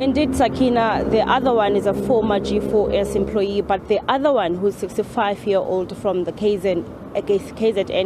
Indeed, Sakina, the other one is a former G4S employee, but the other one, who's 65-year-old from the KZN,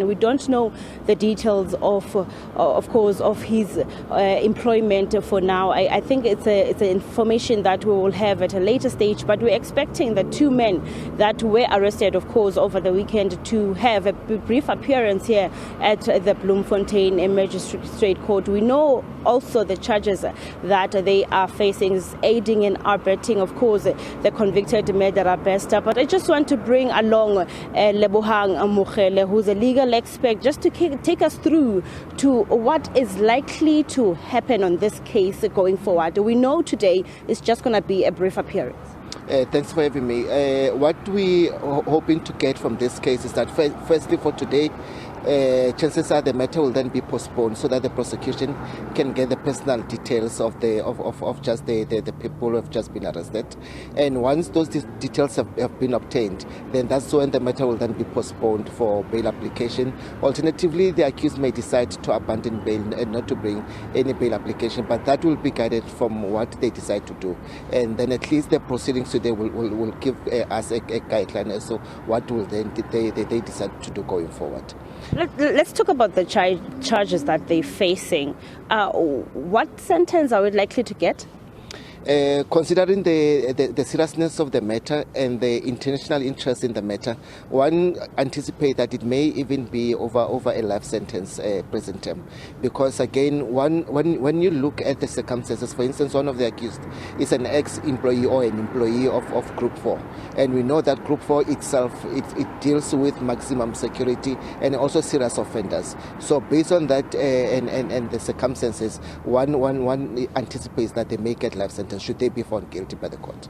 we don't know the details of course, of his employment for now. I think it's information that we will have at a later stage, but we're expecting the two men that were arrested, of course, over the weekend to have a brief appearance here at the Bloemfontein Magistrate Court. We know also the charges that they are facing is aiding and abetting, of course, the convicted murderer Bester. But I just want to bring along Lebohang Mokhele, who's a legal expert, just to take us through to what is likely to happen on this case going forward. We know today is just going to be a brief appearance. Thanks for having me. What we are hoping to get from this case is that firstly for today, chances are the matter will then be postponed so that the prosecution can get the personal details of just the people who have just been arrested. And once those details have been obtained, then that's when the matter will then be postponed for bail application. Alternatively, the accused may decide to abandon bail and not to bring any bail application, but that will be guided from what they decide to do. And then at least the proceedings today will give us a guideline as to what will then they decide to do going forward. Let's talk about the charges that they're facing. What sentence are we likely to get? Considering the seriousness of the matter and the international interest in the matter, one anticipates that it may even be over a life sentence present term. Because again, when you look at the circumstances, for instance, one of the accused is an ex-employee or an employee of Group 4. And we know that Group 4 itself, it deals with maximum security and also serious offenders. So based on that and the circumstances, one anticipates that they may get life sentence should they be found guilty by the court.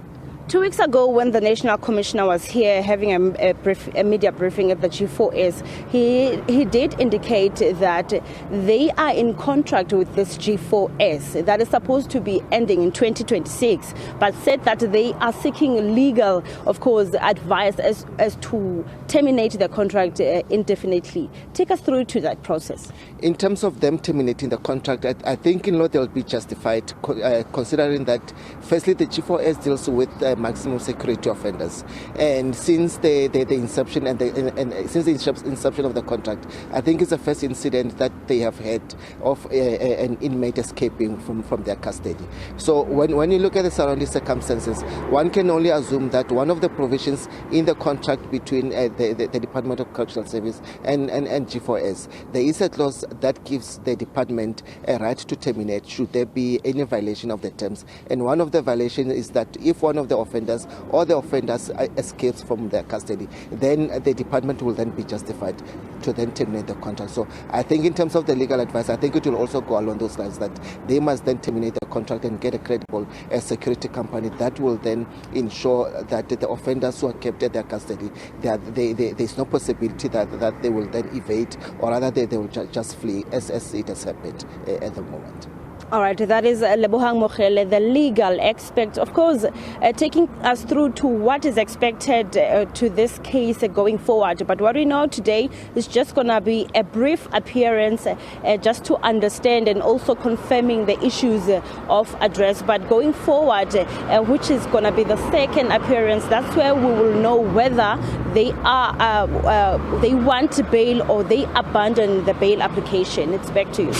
2 weeks ago, when the National Commissioner was here having a media briefing at the G4S, he did indicate that they are in contract with this G4S that is supposed to be ending in 2026, but said that they are seeking legal, of course, advice as to terminate the contract indefinitely. Take us through to that process. In terms of them terminating the contract, I think in law they'll be justified, considering that firstly the G4S deals with maximum security offenders, and since the inception since the inception of the contract, I think it's the first incident that they have had of an inmate escaping from their custody. So when you look at the surrounding circumstances, one can only assume that one of the provisions in the contract between the Department of Correctional Service and G4S, there is a clause that gives the department a right to terminate should there be any violation of the terms. And one of the violations is that if one of the offenders or the offenders escapes from their custody, then the department will then be justified to then terminate the contract. So I think in terms of the legal advice, I think it will also go along those lines that they must then terminate the contract and get a credible security company that will then ensure that the offenders who are kept at their custody, there's no possibility that they will then evade, or rather they will just flee as it has happened at the moment. All right, that is Lebohang Mokhele, the legal expert, of course, taking us through to what is expected to this case going forward. But what we know today is just going to be a brief appearance just to understand and also confirming the issues of address. But going forward, which is going to be the second appearance, that's where we will know whether they want bail or they abandon the bail application. It's back to you.